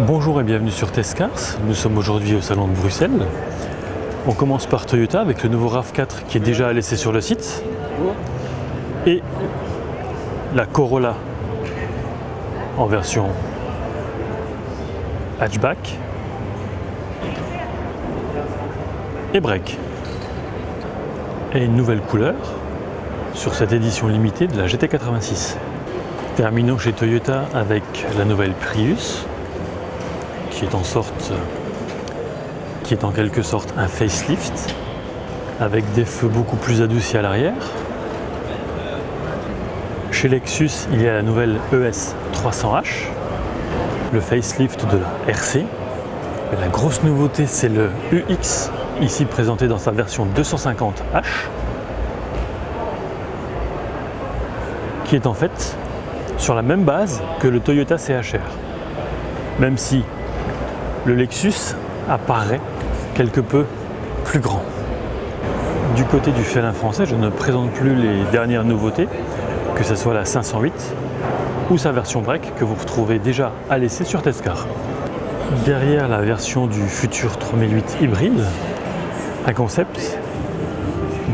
Bonjour et bienvenue sur Testcars. Nous sommes aujourd'hui au salon de Bruxelles. On commence par Toyota avec le nouveau RAV4 qui est déjà à l'essai sur le site. Et la Corolla en version hatchback et break. Et une nouvelle couleur sur cette édition limitée de la GT86. Terminons chez Toyota avec la nouvelle Prius qui est en quelque sorte un facelift avec des feux beaucoup plus adoucis à l'arrière. Chez Lexus, il y a la nouvelle ES 300H, le facelift de la RC. Et la grosse nouveauté, c'est le UX, ici présenté dans sa version 250H, qui est en fait sur la même base que le Toyota CHR, même si le Lexus apparaît quelque peu plus grand. Du côté du félin français, je ne présente plus les dernières nouveautés, que ce soit la 508 ou sa version break que vous retrouvez déjà à l'essai sur Testcars. Derrière la version du futur 3008 hybride, un concept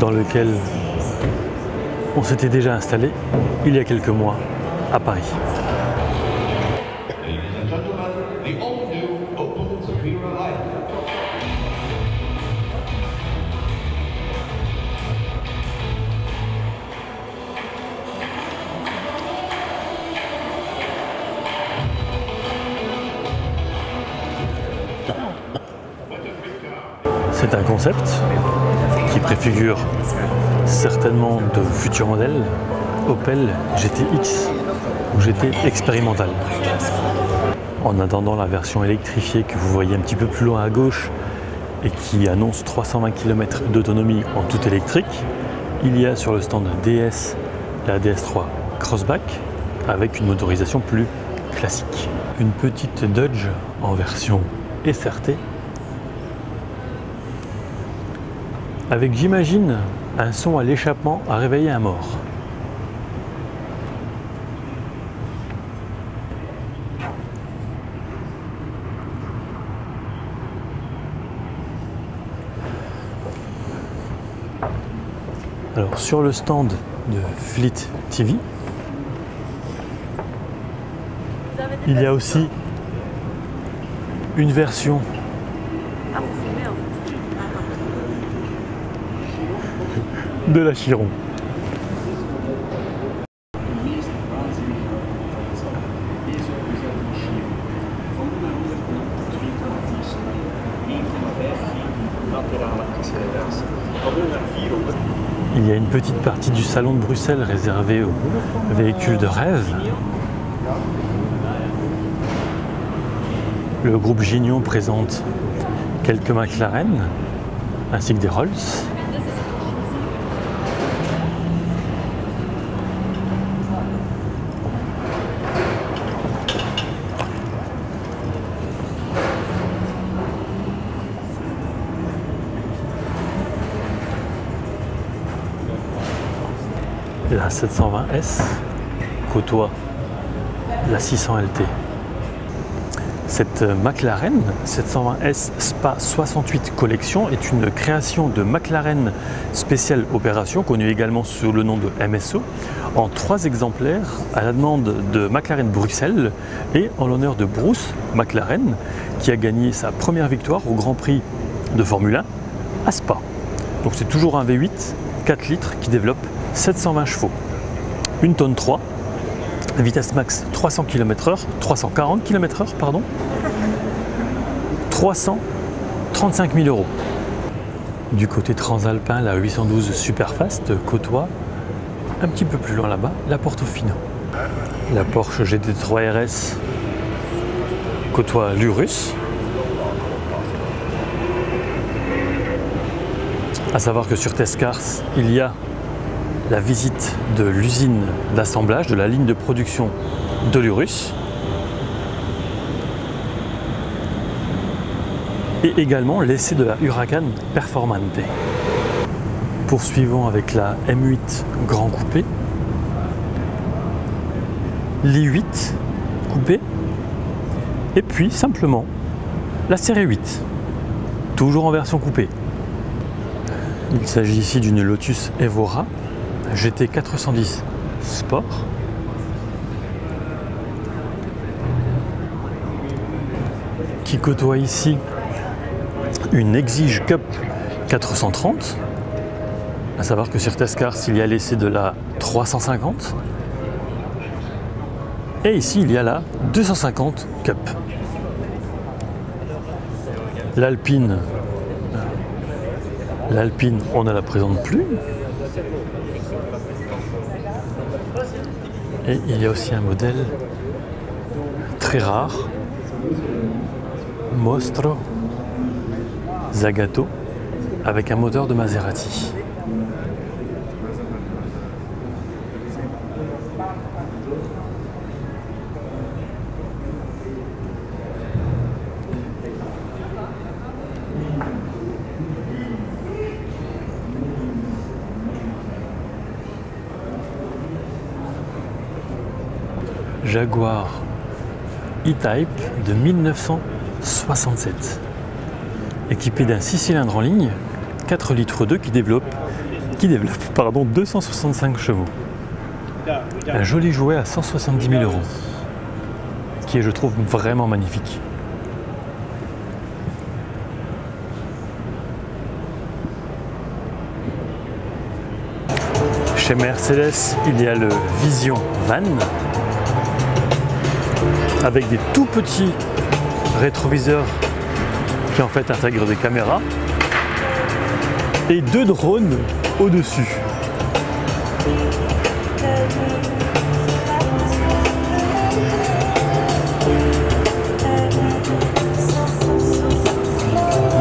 dans lequel on s'était déjà installé il y a quelques mois à Paris. C'est un concept qui préfigure certainement de futurs modèles Opel GTX ou GT expérimental. En attendant la version électrifiée que vous voyez un petit peu plus loin à gauche et qui annonce 320 km d'autonomie en tout électrique, il y a sur le stand DS la DS3 Crossback avec une motorisation plus classique. Une petite Dodge en version SRT avec, j'imagine, un son à l'échappement à réveiller un mort. Alors sur le stand de Fleet TV, il y a aussi une version de la Chiron. Il y a une petite partie du salon de Bruxelles réservée aux véhicules de rêve. Le groupe Gignon présente quelques McLaren ainsi que des Rolls. La 720S côtoie la 600 LT. Cette McLaren 720S SPA 68 Collection est une création de McLaren Special Opération, connue également sous le nom de MSO, en 3 exemplaires à la demande de McLaren Bruxelles et en l'honneur de Bruce McLaren, qui a gagné sa première victoire au Grand Prix de Formule 1 à Spa. Donc c'est toujours un V8 4 litres qui développe 720 chevaux, 1 tonne 3, vitesse max 300 km/h, 340 km/h, pardon, 335 000 €. Du côté transalpin, la 812 Superfast côtoie un petit peu plus loin là-bas la Portofino. La Porsche GT3 RS côtoie l'Urus. À savoir que sur Testcars, il y a la visite de l'usine d'assemblage, de la ligne de production de l'Urus. Et également l'essai de la Huracan Performante. Poursuivons avec la M8 Grand Coupé, l'i8 Coupé Et puis simplement la série 8, toujours en version coupée. Il s'agit ici d'une Lotus Evora GT 410 Sport. Qui côtoie ici une Exige Cup 430. À savoir que sur Tescars, il y a laissé de la 350. Et ici, il y a la 250 Cup. L'Alpine, on ne la présente plus. Et il y a aussi un modèle très rare, Mostro Zagato, avec un moteur de Maserati. Jaguar E-Type de 1967, équipé d'un 6 cylindres en ligne, 4 litres 2 qui développe 265 chevaux. Un joli jouet à 170 000 €, qui est, je trouve, vraiment magnifique. Chez Mercedes, il y a le Vision Van, avec des tout petits rétroviseurs qui en fait intègrent des caméras et 2 drones au-dessus.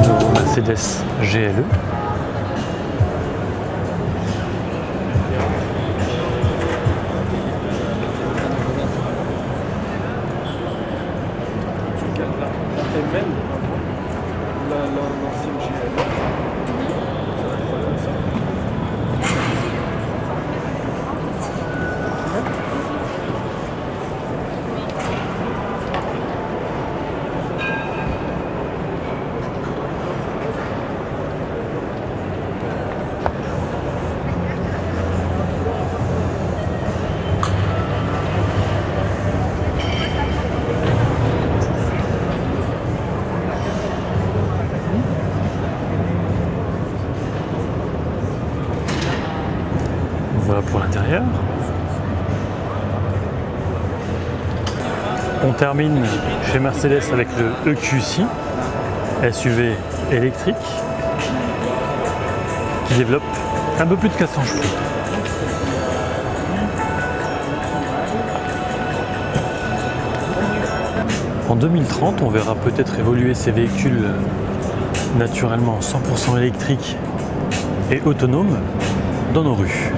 Nouveau Mercedes GLE. Voilà pour l'intérieur. On termine chez Mercedes avec le EQC, SUV électrique, qui développe un peu plus de 400 chevaux. En 2030, on verra peut-être évoluer ces véhicules naturellement 100% électriques et autonomes dans nos rues.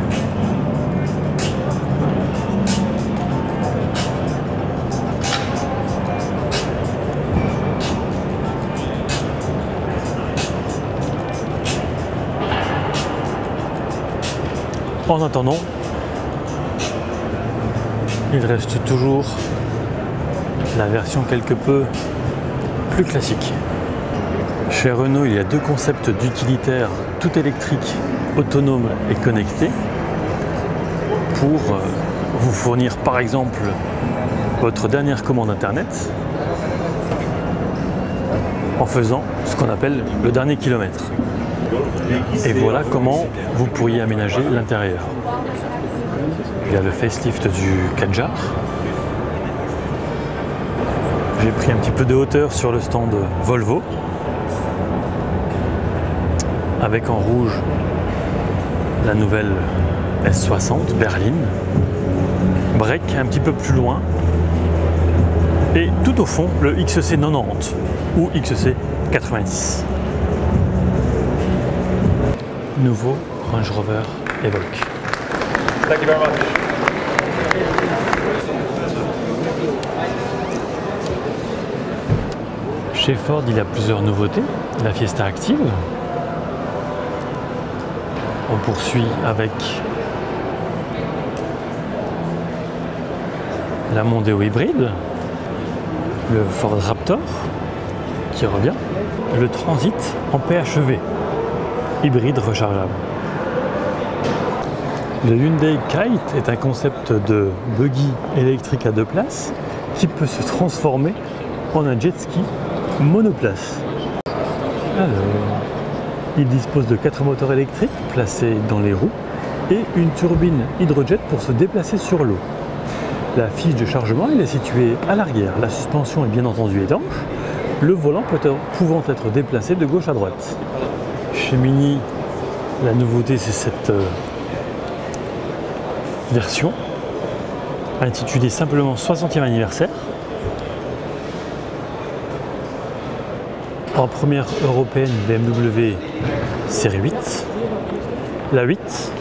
En attendant, il reste toujours la version quelque peu plus classique. Chez Renault, il y a 2 concepts d'utilitaires tout électriques, autonomes et connectés pour vous fournir par exemple votre dernière commande internet en faisant ce qu'on appelle le dernier kilomètre. Et voilà comment vous pourriez aménager l'intérieur. Il y a le facelift du Kadjar. J'ai pris un petit peu de hauteur sur le stand Volvo, avec en rouge la nouvelle S60 berline, break un petit peu plus loin, et tout au fond le XC 90 ou XC 90. Nouveau Range Rover Evoque. Thank you very much. Chez Ford, il y a plusieurs nouveautés. La Fiesta Active. On poursuit avec la Mondeo hybride. le Ford Raptor qui revient, le Transit en PHEV, hybride rechargeable. Le Hyundai Kite est un concept de buggy électrique à 2 places qui peut se transformer en un jet ski monoplace. Alors, il dispose de 4 moteurs électriques placés dans les roues et une turbine hydrojet pour se déplacer sur l'eau. La fiche de chargement est située à l'arrière. La suspension est bien entendu étanche, le volant pouvant être déplacé de gauche à droite. Chez Mini, la nouveauté c'est cette version intitulée simplement 60e anniversaire. En première européenne BMW série 8, la 8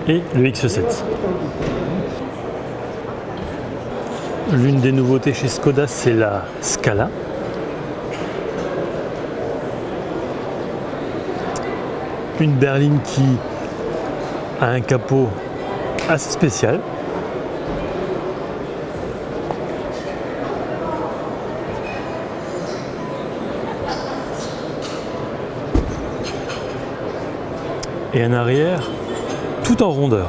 et le X7. L'une des nouveautés chez Skoda, c'est la Scala. Une berline qui a un capot assez spécial. Et un arrière tout en rondeur.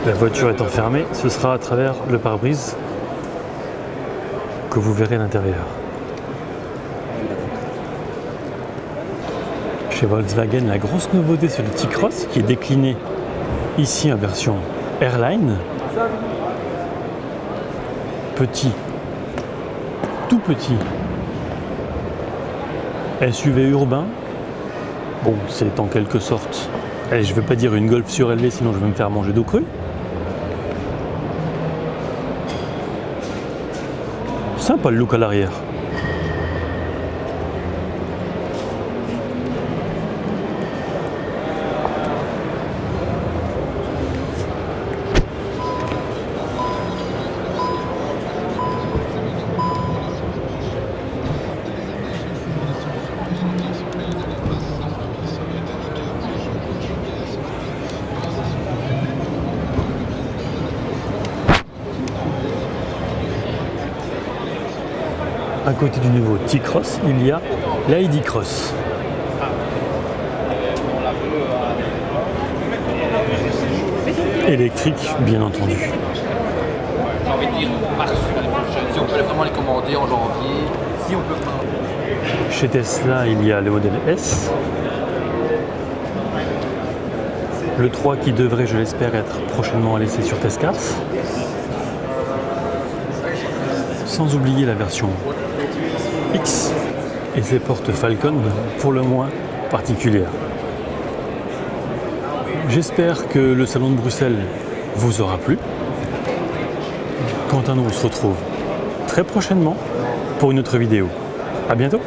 La voiture étant fermée, ce sera à travers le pare-brise que vous verrez l'intérieur. Chez Volkswagen, la grosse nouveauté c'est le T-Cross qui est décliné ici en version Airline. Petit, tout petit SUV urbain. Bon, c'est en quelque sorte, allez, je ne vais pas dire une Golf surélevée, sinon je vais me faire manger d'eau crue. Sympa le look à l'arrière. À côté du nouveau T-Cross, il y a l'ID Cross. Électrique, bien entendu. J'ai envie de dire, si on peut vraiment les commander en janvier, si on peut pas. Chez Tesla, il y a le modèle S. Le 3 qui devrait, je l'espère, être prochainement à l'essai sur Testcars. Sans oublier la version X et ses portes Falcon pour le moins particulières. J'espère que le salon de Bruxelles vous aura plu. Quant à nous, on se retrouve très prochainement pour une autre vidéo. À bientôt!